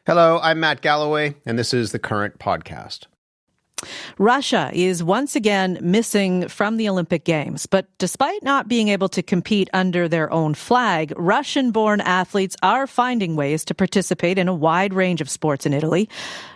Hello, I'm Matt Galloway, and this is the Current Podcast. Russia is once again missing from the Olympic Games, but despite not being able to compete under their own flag, Russian-born athletes are finding ways to participate in a wide range of sports in Italy.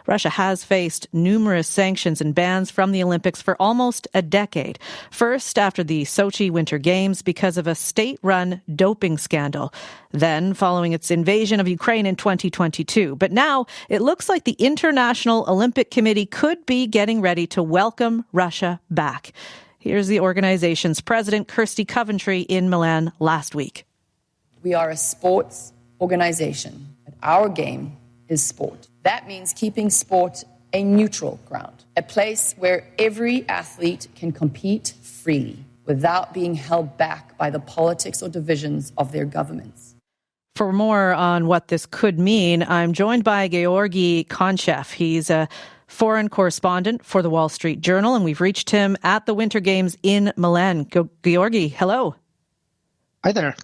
Russia has faced numerous sanctions and bans from the Olympics for almost a decade. First, after the Sochi Winter Games because of a state-run doping scandal. Then, following its invasion of Ukraine in 2022. But now, it looks like the International Olympic Committee could be getting ready to welcome Russia back. Here's the organization's president, Kirsty Coventry, in Milan last week. We are a sports organization, and our game is sport. That means keeping sport a neutral ground, a place where every athlete can compete freely without being held back by the politics or divisions of their governments. For more on what this could mean, I'm joined by Georgi Kantchev. He's a foreign correspondent for the Wall Street Journal, and we've reached him at the Winter Games in Milan. Georgi, hello. Hi there.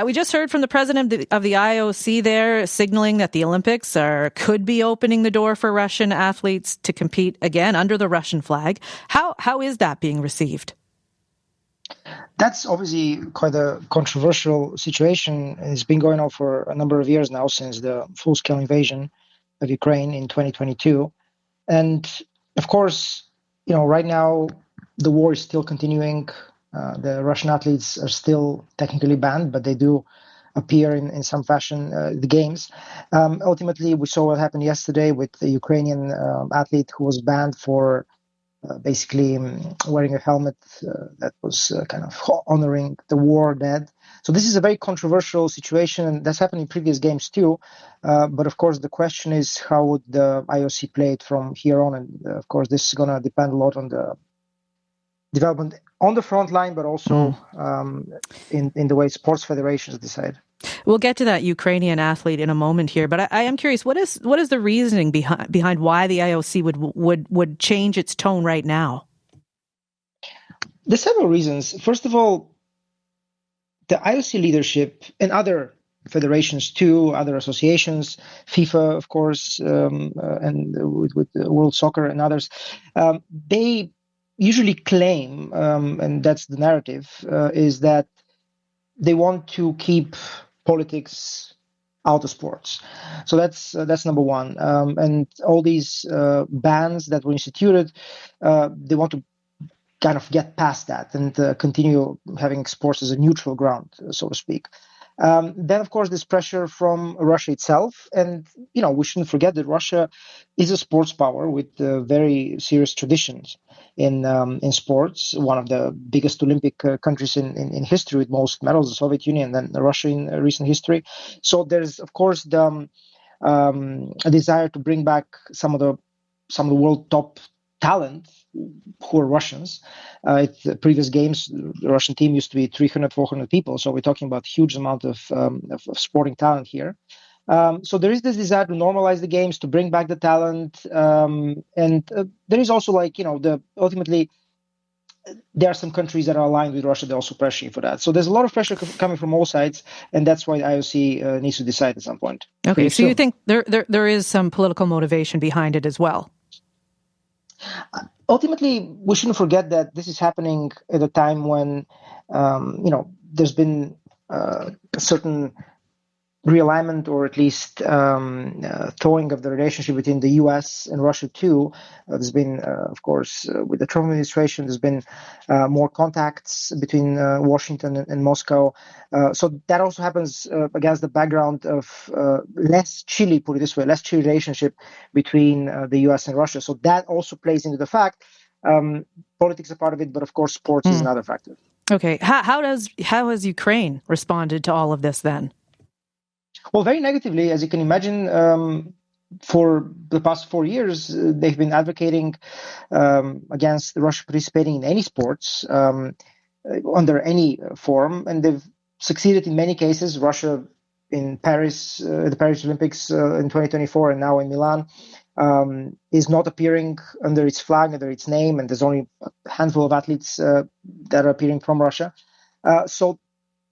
We just heard from the president of the IOC there signaling that the Olympics could be opening the door for Russian athletes to compete again under the Russian flag. How is that being received? That's obviously quite a controversial situation. It's been going on for a number of years now since the full-scale invasion of Ukraine in 2022. And of course, right now the war is still continuing. The Russian athletes are still technically banned, but they do appear in some fashion the games. Ultimately, we saw what happened yesterday with the Ukrainian athlete who was banned for basically wearing a helmet that was kind of honoring the war dead. So this is a very controversial situation, and that's happened in previous games too. But of course, the question is how would the IOC play it from here on? And of course, this is going to depend a lot on the development on the front line, but also in the way sports federations decide. We'll get to that Ukrainian athlete in a moment here, but I am curious, what is the reasoning behind why the IOC would change its tone right now? There's several reasons. First of all, the IOC leadership and other federations too, other associations, FIFA, of course, and with World Soccer and others, they usually claim, and that's the narrative, is that they want to keep politics out of sports. So that's number one. And all these bans that were instituted, they want to kind of get past that and continue having sports as a neutral ground, so to speak. Then, of course, there's pressure from Russia itself. And, we shouldn't forget that Russia is a sports power with very serious traditions in sports. One of the biggest Olympic countries in history with most medals, the Soviet Union, and Russia in recent history. So there's, of course, a desire to bring back some of the world top talent who are Russians. At the previous games, the Russian team used to be 300, 400 people. So we're talking about a huge amount of sporting talent here. So there is this desire to normalize the games, to bring back the talent. And there is also ultimately, there are some countries that are aligned with Russia. They're also pressuring for that. So there's a lot of pressure coming from all sides. And that's why the IOC needs to decide at some point. Okay, so you think there is some political motivation behind it as well? Ultimately, we shouldn't forget that this is happening at a time when, there's been a certain realignment, or at least thawing of the relationship between the U.S. and Russia too. There's been, of course, with the Trump administration, there's been more contacts between Washington and Moscow. So that also happens against the background of less chilly relationship between the U.S. and Russia. So that also plays into the fact. Politics are part of it, but of course, sports is another factor. Okay, how has Ukraine responded to all of this then? Well, very negatively, as you can imagine. For the past 4 years, they've been advocating against Russia participating in any sports under any form, and they've succeeded in many cases. Russia in Paris, the Paris Olympics in 2024, and now in Milan, is not appearing under its flag, under its name, and there's only a handful of athletes that are appearing from Russia. So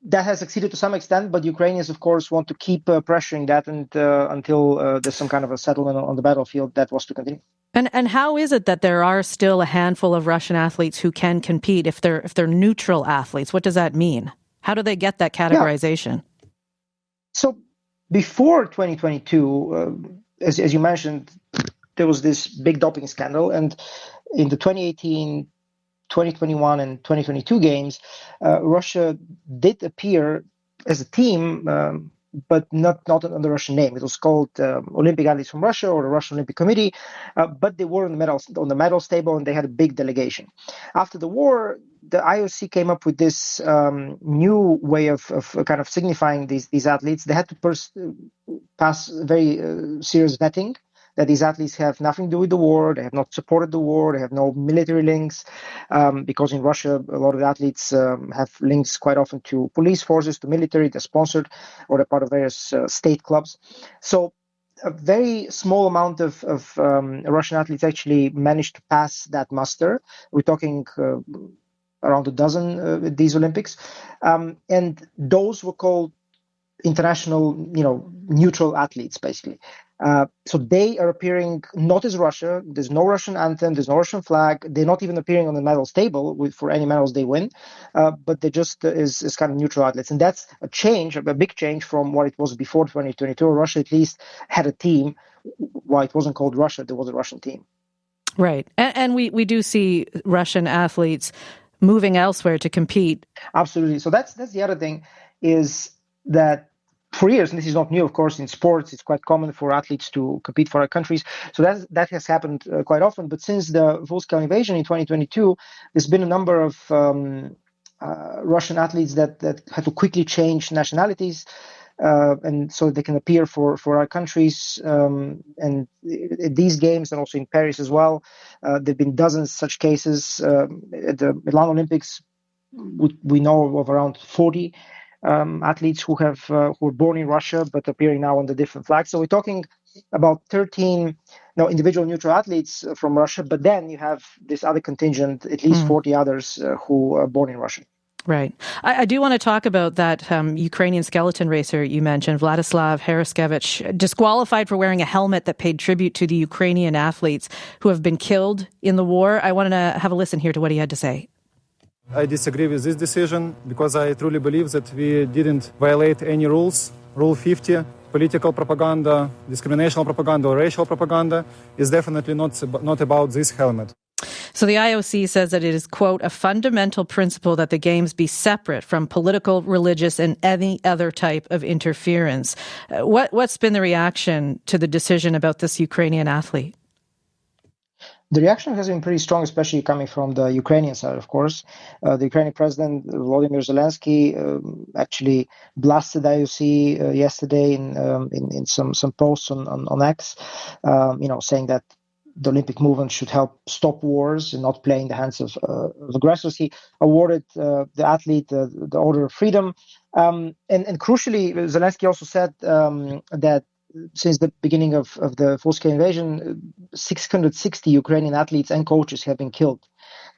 that has succeeded to some extent, but Ukrainians, of course, want to keep pressuring that until there's some kind of a settlement on the battlefield that was to continue. And how is it that there are still a handful of Russian athletes who can compete if they're neutral athletes? What does that mean? How do they get that categorization? Yeah. So before 2022, as you mentioned, there was this big doping scandal, and in the 2018, 2021, and 2022 games, Russia did appear as a team, but not under the Russian name. It was called Olympic Athletes from Russia or the Russian Olympic Committee, but they were on the medals table, and they had a big delegation. After the war, the IOC came up with this new way of kind of signifying these athletes. They had to pass very serious vetting, that these athletes have nothing to do with the war, they have not supported the war, they have no military links, because in Russia, a lot of athletes have links quite often to police forces, to military, they're sponsored, or they're part of various state clubs. So a very small amount of Russian athletes actually managed to pass that muster. We're talking around a dozen at these Olympics. And those were called international, neutral athletes, basically. So they are appearing not as Russia. There's no Russian anthem. There's no Russian flag. They're not even appearing on the medals table for any medals they win. But they just is kind of neutral athletes. And that's a change, a big change from what it was before 2022. Russia at least had a team. While it wasn't called Russia, there was a Russian team. Right. And we do see Russian athletes moving elsewhere to compete. Absolutely. So that's the other thing, is that for years, and this is not new, of course, in sports, it's quite common for athletes to compete for other countries. So that has happened quite often. But since the full-scale invasion in 2022, there's been a number of Russian athletes that had to quickly change nationalities, and so they can appear for our countries. And these games, and also in Paris as well, there have been dozens such cases. At the Milan Olympics, we know of around 40 athletes who were born in Russia but appearing now on the different flags. So we're talking about 13 individual neutral athletes from Russia, but then you have this other contingent, at least 40 others who are born in Russia. Right. I do want to talk about that Ukrainian skeleton racer you mentioned, Vladislav Heraskevich, disqualified for wearing a helmet that paid tribute to the Ukrainian athletes who have been killed in the war. I wanted to have a listen here to what he had to say. I disagree with this decision because I truly believe that we didn't violate any rules. Rule 50, political propaganda, discriminational propaganda, or racial propaganda is definitely not about this helmet. So the IOC says that it is, quote, a fundamental principle that the games be separate from political, religious, and any other type of interference. What's been the reaction to the decision about this Ukrainian athlete? The reaction has been pretty strong, especially coming from the Ukrainian side, of course. The Ukrainian president, Volodymyr Zelensky, actually blasted IOC yesterday in some posts on X, saying that the Olympic movement should help stop wars and not play in the hands of aggressors. He awarded the athlete the Order of Freedom. And crucially, Zelensky also said that since the beginning of the full-scale invasion, 660 Ukrainian athletes and coaches have been killed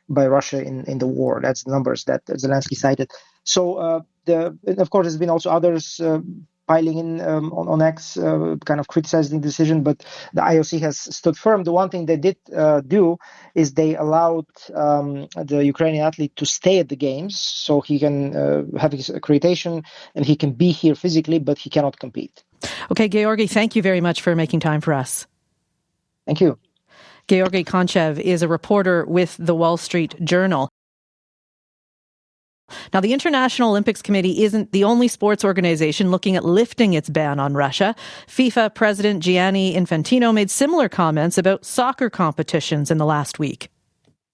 by Russia in the war. That's the numbers that Zelensky cited. So, of course, there's been also others piling in on X, kind of criticizing the decision, but the IOC has stood firm. The one thing they did do is they allowed the Ukrainian athlete to stay at the games, so he can have his accreditation and he can be here physically, but he cannot compete. Okay, Georgi, thank you very much for making time for us. Thank you. Georgi Kantchev is a reporter with the Wall Street Journal. Now, the International Olympics Committee isn't the only sports organization looking at lifting its ban on Russia. FIFA President Gianni Infantino made similar comments about soccer competitions in the last week.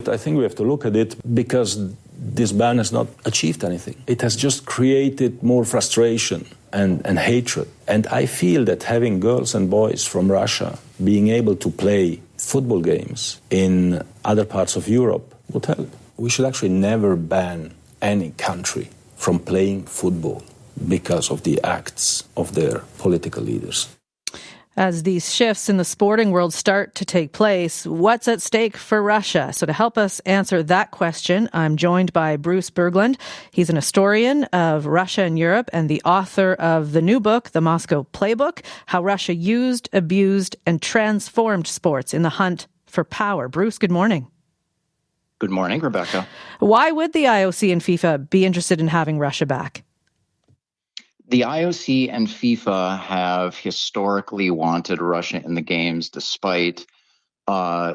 I think we have to look at it because this ban has not achieved anything. It has just created more frustration and hatred. And I feel that having girls and boys from Russia being able to play football games in other parts of Europe would help. We should actually never ban any country from playing football because of the acts of their political leaders. As these shifts in the sporting world start to take place, what's at stake for Russia? So to help us answer that question, I'm joined by Bruce Berglund. He's an historian of Russia and Europe and the author of the new book, The Moscow Playbook, How Russia Used, Abused, and Transformed Sports in the Hunt for Power. Bruce, good morning. Good morning, Rebecca. Why would the IOC and FIFA be interested in having Russia back? The IOC and FIFA have historically wanted Russia in the games despite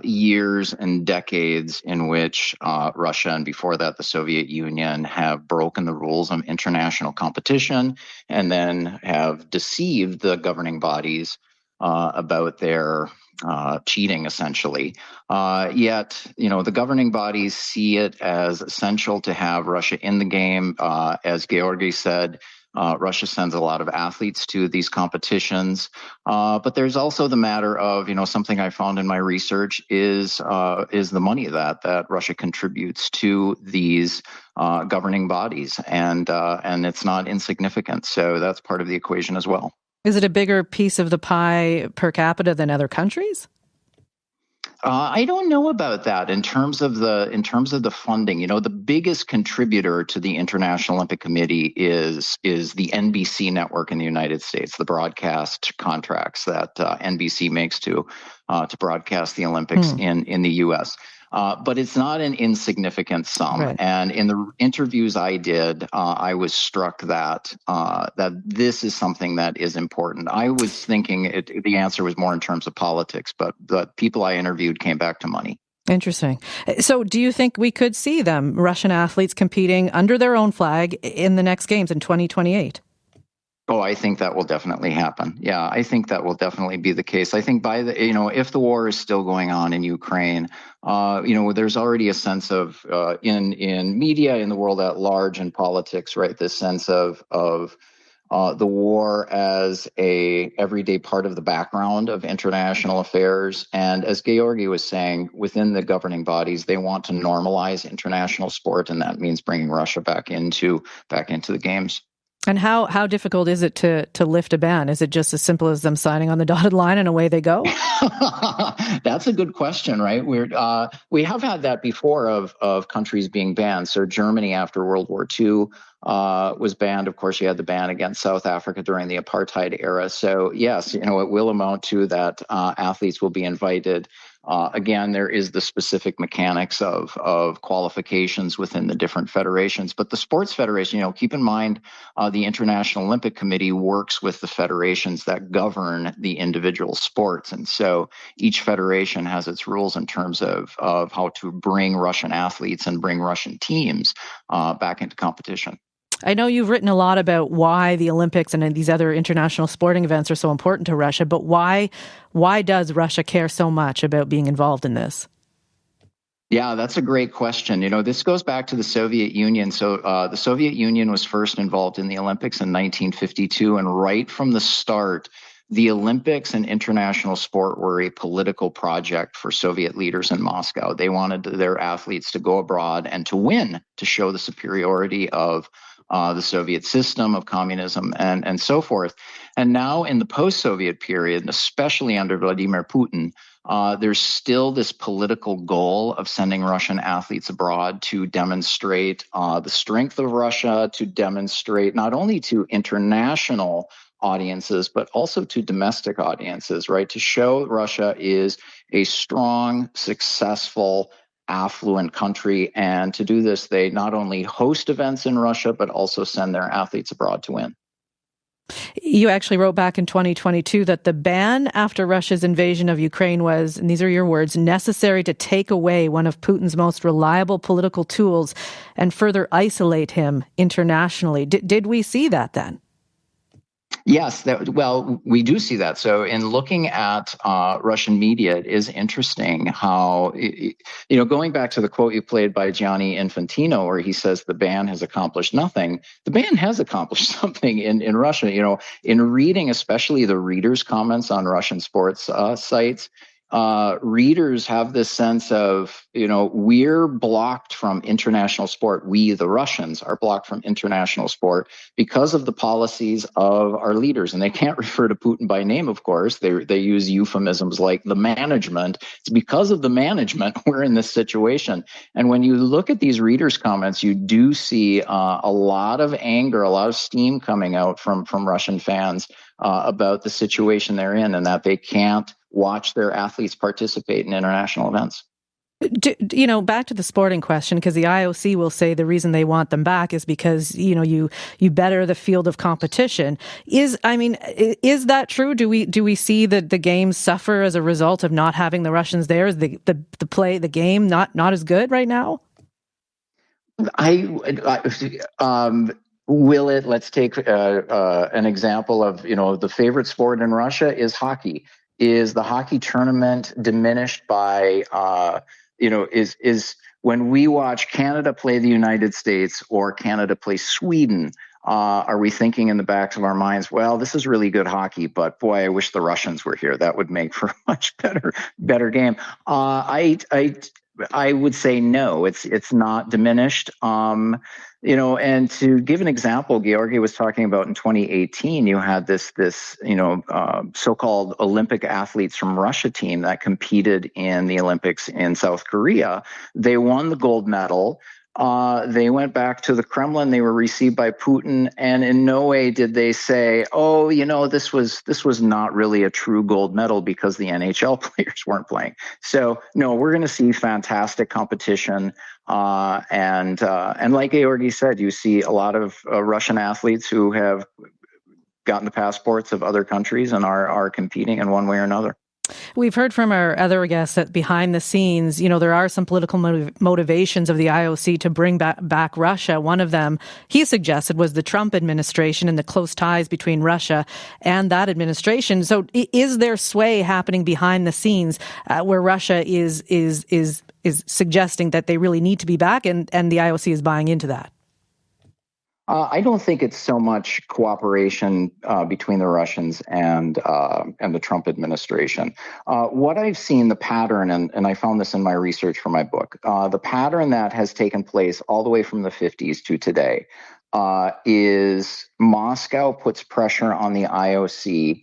years and decades in which Russia and before that the Soviet Union have broken the rules of international competition and then have deceived the governing bodies about their cheating, essentially. Yet, the governing bodies see it as essential to have Russia in the game. As Georgi said, Russia sends a lot of athletes to these competitions, but there's also the matter of, something I found in my research is the money that Russia contributes to these governing bodies, and it's not insignificant. So that's part of the equation as well. Is it a bigger piece of the pie per capita than other countries? I don't know about that in terms of the funding. The biggest contributor to the International Olympic Committee is the NBC network in the United States, the broadcast contracts that NBC makes to broadcast the Olympics in the U.S. But it's not an insignificant sum. Right. And in the interviews I did, I was struck that this is something that is important. I was thinking the answer was more in terms of politics, but the people I interviewed came back to money. Interesting. So do you think we could see Russian athletes competing under their own flag in the next games in 2028? Oh, I think that will definitely happen. Yeah, I think that will definitely be the case. I think if the war is still going on in Ukraine, there's already a sense of in media, in the world at large, in politics, right? This sense of the war as a everyday part of the background of international affairs. And as Georgi was saying, within the governing bodies, they want to normalize international sport, and that means bringing Russia back into the games. And how difficult is it to lift a ban? Is it just as simple as them signing on the dotted line and away they go? That's a good question, right? We have had that before of countries being banned. So Germany after World War II was banned. Of course, you had the ban against South Africa during the apartheid era. So yes, it will amount to that athletes will be invited. Again, there is the specific mechanics of qualifications within the different federations. But the sports federation, keep in mind, the International Olympic Committee works with the federations that govern the individual sports. And so each federation has its rules in terms of how to bring Russian athletes and bring Russian teams back into competition. I know you've written a lot about why the Olympics and these other international sporting events are so important to Russia, but why does Russia care so much about being involved in this? Yeah, that's a great question. This goes back to the Soviet Union. So the Soviet Union was first involved in the Olympics in 1952, and right from the start, the Olympics and international sport were a political project for Soviet leaders in Moscow. They wanted their athletes to go abroad and to win, to show the superiority of the Soviet system, of communism, and so forth. And now in the post-Soviet period, and especially under Vladimir Putin, there's still this political goal of sending Russian athletes abroad to demonstrate the strength of Russia, to demonstrate not only to international audiences, but also to domestic audiences, right? To show Russia is a strong, successful, affluent country. And to do this, they not only host events in Russia, but also send their athletes abroad to win. You actually wrote back in 2022 that the ban after Russia's invasion of Ukraine was, and these are your words, necessary to take away one of Putin's most reliable political tools and further isolate him internationally. Did we see that then? Yes, we do see that. So in looking at Russian media, it is interesting how, going back to the quote you played by Gianni Infantino, where he says the ban has accomplished nothing. The ban has accomplished something in Russia. In reading, especially the readers' comments on Russian sports sites, readers have this sense of, we're blocked from international sport. We, the Russians, are blocked from international sport because of the policies of our leaders. And they can't refer to Putin by name, of course. They use euphemisms like the management. It's because of the management we're in this situation. And when you look at these readers' comments, you do see a lot of anger, a lot of steam coming out from Russian fans about the situation they're in, and that they can't watch their athletes participate in international events. Back to the sporting question, because the IOC will say the reason they want them back is because, you better the field of competition. Is that true? Do we see that the games suffer as a result of not having the Russians there? Is the game not as good right now? Will it? Let's take an example of, the favorite sport in Russia is hockey. Is the hockey tournament diminished by, is when we watch Canada play the United States or Canada play Sweden, are we thinking in the backs of our minds, well, this is really good hockey, but boy, I wish the Russians were here. That would make for a much better game. I would say no, it's not diminished. And to give an example, Georgi was talking about in 2018, you had this so-called Olympic athletes from Russia team that competed in the Olympics in South Korea. They won the gold medal. They went back to the Kremlin. They were received by Putin, and in no way did they say, "Oh, this was not really a true gold medal because the NHL players weren't playing." So, no, we're going to see fantastic competition, and like Georgi said, you see a lot of Russian athletes who have gotten the passports of other countries and are competing in one way or another. We've heard from our other guests that behind the scenes, there are some political motivations of the IOC to bring back Russia. One of them, he suggested, was the Trump administration and the close ties between Russia and that administration. So is there sway happening behind the scenes where Russia is suggesting that they really need to be back and the IOC is buying into that? I don't think it's so much cooperation between the Russians and the Trump administration. What I've seen, the pattern, and I found this in my research for my book, the pattern that has taken place all the way from the 50s to today is Moscow puts pressure on the IOC,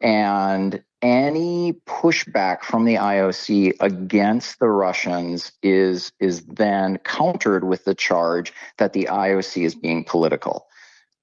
and any pushback from the IOC against the Russians is then countered with the charge that the IOC is being political.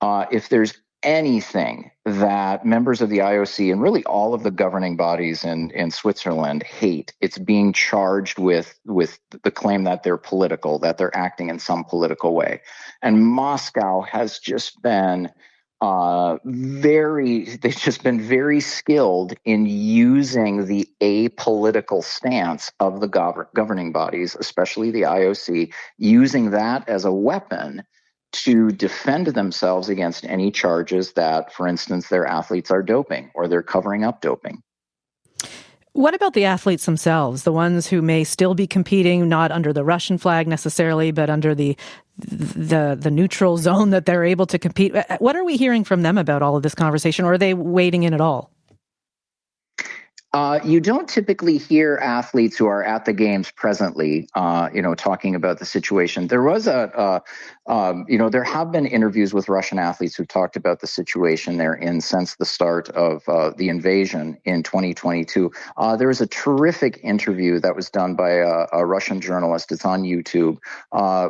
If there's anything that members of the IOC and really all of the governing bodies in Switzerland hate, it's being charged with the claim that they're political, that they're acting in some political way. And Moscow has just been they've just been very skilled in using the apolitical stance of the governing bodies, especially the IOC, using that as a weapon to defend themselves against any charges that, for instance, their athletes are doping or they're covering up doping. What about the athletes themselves, the ones who may still be competing, not under the Russian flag necessarily, but under the neutral zone that they're able to compete? What are we hearing from them about all of this conversation, or are they wading in at all? You don't typically hear athletes who are at the games presently, talking about the situation. There was there have been interviews with Russian athletes who talked about the situation they're in since the start of the invasion in 2022. There was a terrific interview that was done by a Russian journalist. It's on YouTube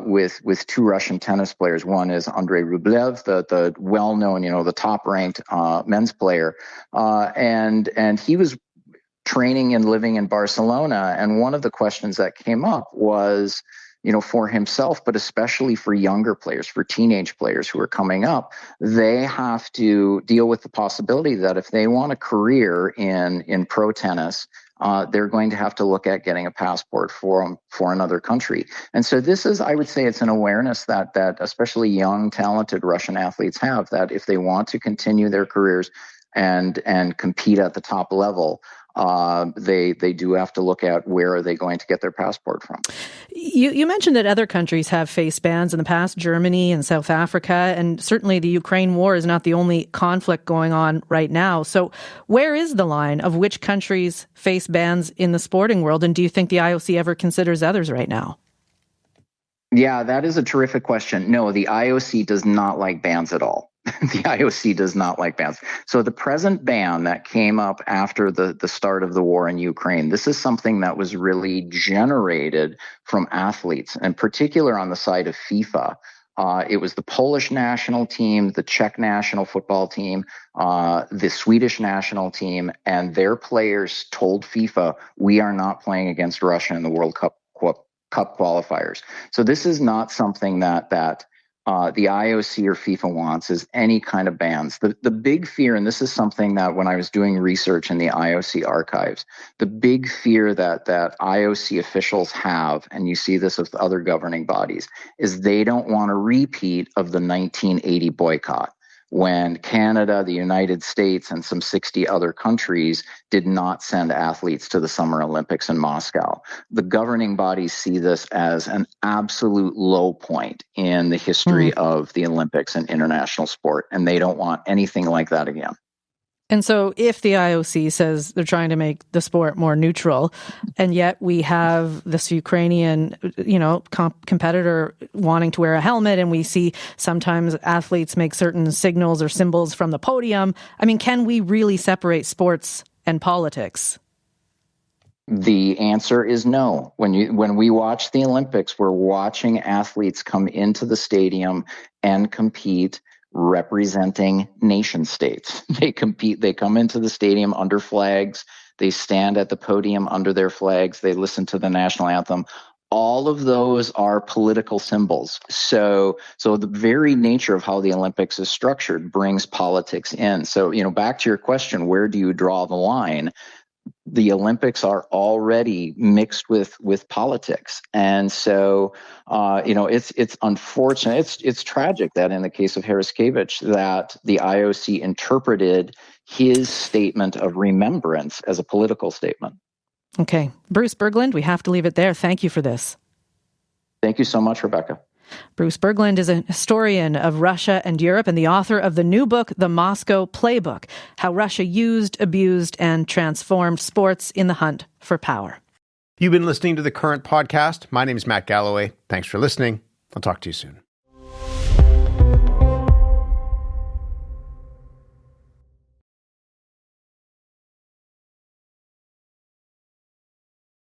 with two Russian tennis players. One is Andrei Rublev, the well-known, the top-ranked men's player, and he was training and living in Barcelona. And one of the questions that came up was, for himself, but especially for younger players, for teenage players who are coming up, they have to deal with the possibility that if they want a career in pro tennis, they're going to have to look at getting a passport for another country. And so this is, I would say, it's an awareness that especially young, talented Russian athletes have, that if they want to continue their careers and compete at the top level, they do have to look at where are they going to get their passport from. You mentioned that other countries have faced bans in the past, Germany and South Africa, and certainly the Ukraine war is not the only conflict going on right now. So where is the line of which countries face bans in the sporting world, and do you think the IOC ever considers others right now? Yeah, that is a terrific question. No, the IOC does not like bans at all. The IOC does not like bans. So the present ban that came up after the start of the war in Ukraine, this is something that was really generated from athletes, in particular on the side of FIFA. It was the Polish national team, the Czech national football team, the Swedish national team, and their players told FIFA, we are not playing against Russia in the World Cup qualifiers. So this is not something that the IOC or FIFA wants, is any kind of bans. The big fear, and this is something that when I was doing research in the IOC archives, the big fear that IOC officials have, and you see this with other governing bodies, is they don't want a repeat of the 1980 boycott, when Canada, the United States, and some 60 other countries did not send athletes to the Summer Olympics in Moscow. The governing bodies see this as an absolute low point in the history of the Olympics and international sport, and they don't want anything like that again. And so if the IOC says they're trying to make the sport more neutral, and yet we have this Ukrainian, competitor wanting to wear a helmet, and we see sometimes athletes make certain signals or symbols from the podium, I mean, can we really separate sports and politics? The answer is no. When we watch the Olympics, we're watching athletes come into the stadium and compete representing nation states. They compete, they come into the stadium under flags, they stand at the podium under their flags, they listen to the national anthem. All of those are political symbols. So the very nature of how the Olympics is structured brings politics in. So, back to your question, where do you draw the line? The Olympics are already mixed with politics. And so, it's unfortunate. It's tragic that in the case of Haraskevich, that the IOC interpreted his statement of remembrance as a political statement. Okay. Bruce Berglund, we have to leave it there. Thank you for this. Thank you so much, Rebecca. Bruce Berglund is a historian of Russia and Europe and the author of the new book, The Moscow Playbook, How Russia Used, Abused, and Transformed Sports in the Hunt for Power. You've been listening to The Current Podcast. My name is Matt Galloway. Thanks for listening. I'll talk to you soon.